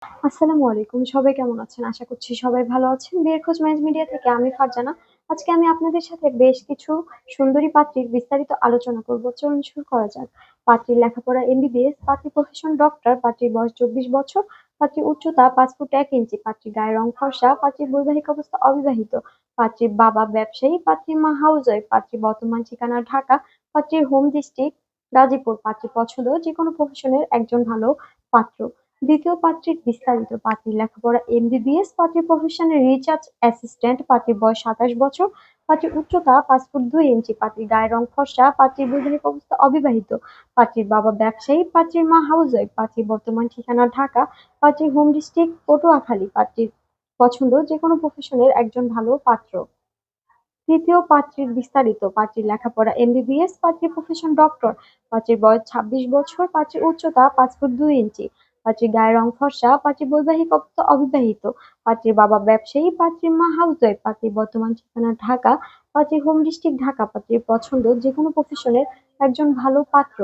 আসসালামু আলাইকুম। সবাই কেমন আছেন? আশা করছি সবাই ভালো আছেন। বিয়ের খোঁজ ম্যারেজ মিডিয়া থেকে আমি ফারজানা। আজকে আমি আপনাদের সাথে বেশ কিছু সুন্দরী পাত্রীর বিস্তারিত আলোচনা করব। চলুন শুরু করা যাক। পাত্রীর লেখাপড়া এমবিবিএস, পাত্রীর প্রফেশন ডক্টর, পাত্রীর বয়স 24 বছর, পাত্রীর উচ্চতা 5 ফুট 1 ইঞ্চি, পাত্রীর গায়ের রং ফর্সা, পাত্রীর বৈবাহিক অবস্থা অবিবাহিত, পাত্রীর বাবা ব্যবসায়ী, পাত্রীর মা হাউসওয়াইফ, পাত্রীর বর্তমান ঠিকানা ঢাকা, পাত্রীর হোম ডিস্ট্রিক্ট গাজীপুর, পাত্রীর পছন্দ যেকোনো প্রফেশনের একজন ভালো পাত্র। দ্বিতীয় পাত্রীর বিস্তারিত। পাত্রীর লেখাপড়া এমবিবিএস, পাত্রীর প্রফেশনে রিসার্চ অ্যাসিস্ট্যান্ট, পাত্রীর বয়স 27 বছর, পাত্রীর উচ্চতা 5 ফুট 2 ইঞ্চি, পাত্রীর গায়ের রং ফর্সা, পাত্রীর বৈবাহিক অবস্থা অবিবাহিত, পাত্রীর বাবা ব্যবসায়ী, পাত্রীর মা হাউসওয়াইফ, পাত্রীর বর্তমান ঠিকানা ঢাকা, পাত্রীর হোম ডিস্ট্রিক্ট পটুয়াখালী, পাত্রীর পছন্দ যেকোনো প্রফেশনের একজন ভালো পাত্র। তৃতীয় পাত্রীর বিস্তারিত। পাত্রীর লেখাপড়া এমবিবিএস, পাত্রীর প্রফেশন ডক্টর, পাত্রীর বয়স 26 বছর, পাত্রীর উচ্চতা 5 ফুট 2 ইঞ্চি, পাত্রীর গায়ের রং ফর্সা, পাত্রীর বৈবাহিক অবস্থা অবিবাহিত, পাত্রীর বাবা ব্যবসায়ী, পাত্রীর মা হাউসওয়াইফ, পাত্রীর বর্তমান ঠিকানা ঢাকা, পাত্রীর হোম ডিস্ট্রিক্ট ঢাকা, পাত্রীর পছন্দ যেকোনো প্রফেশনের একজন ভালো পাত্র।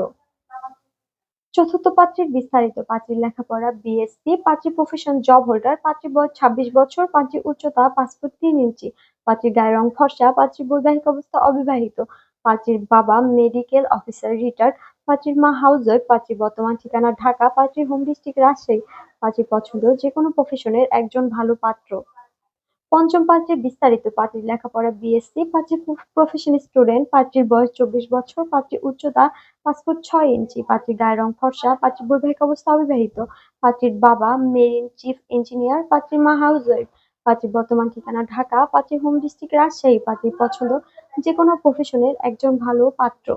চতুর্থ পাত্রীর বিস্তারিত। পাত্রীর লেখাপড়া বিএসসি, পাত্রীর প্রফেশন জব হোল্ডার, পাত্রীর বয়স 26 বছর, পাত্রীর উচ্চতা 5 ফুট 3 ইঞ্চি, পাত্রীর গায়ের রং ফর্সা, পাত্রীর বৈবাহিক অবস্থা অবিবাহিত, পাত্রীর বাবা মেডিকেল অফিসার রিটায়ার্ড, পাত্রীর মা হাউসওয়াইফ, পাত্রীর বর্তমান ঠিকানা ঢাকা, পাত্রীর হোম ডিস্ট্রিক্ট রাজশাহী, পাত্রীর পছন্দ যেকোনো প্রফেশনের একজন ভালো পাত্র। পঞ্চম পাত্রের বিস্তারিত। পাত্রীর লেখাপড়া বিএসসি, পাত্রীর প্রফেশন স্টুডেন্ট, পাত্রীর বয়স 24 বছর, পাত্রীর উচ্চতা 5 ফুট 6 ইঞ্চি, পাত্রীর গায়ের রং ফর্সা, পাত্রীর বৈবাহিক অবস্থা অবিবাহিত, পাত্রীর বাবা মেরিন চিফ ইঞ্জিনিয়ার, পাত্রীর মা হাউসওয়াইফ, পাত্রীর বর্তমান ঠিকানা ঢাকা, পাত্রীর হোম ডিস্ট্রিক্ট রাজশাহী, পাত্রীর পছন্দ যেকোনো প্রফেশনের একজন ভালো পাত্র।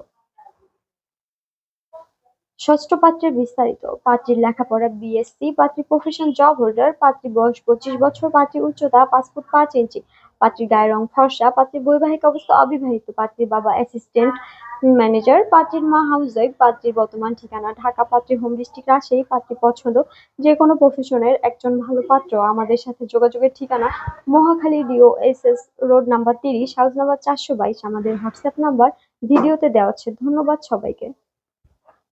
ষষ্ঠ পাত্রের বিস্তারিত। পাত্রীর লেখাপড়া বিএসসি, পাত্রীর প্রফেশন জব হোল্ডার, পাত্রীর বয়স 25 বছর, পাত্রীর উচ্চতা 5 ফুট 5 ইঞ্চি, পাত্রীর গায়ের রং ফর্সা, পাত্রীর বৈবাহিক অবস্থা অবিবাহিত, পাত্রীর বাবা অ্যাসিস্ট্যান্ট ম্যানেজার, পাত্রীর মা হাউসওয়াইফ, পাত্রীর বর্তমান ঠিকানা ঢাকা, পাত্রীর হোম ডিস্ট্রিক্ট রাজশাহী, পাত্রীর পছন্দ যেকোনো প্রফেশনের একজন ভালো পাত্র। আমাদের সাথে যোগাযোগের ঠিকানা Mohakhali ডিওএসএস road number 30, house number 422। আমাদের হোয়াটসঅ্যাপ নাম্বার ভিডিওতে দেওয়া আছে। ধন্যবাদ সবাইকে।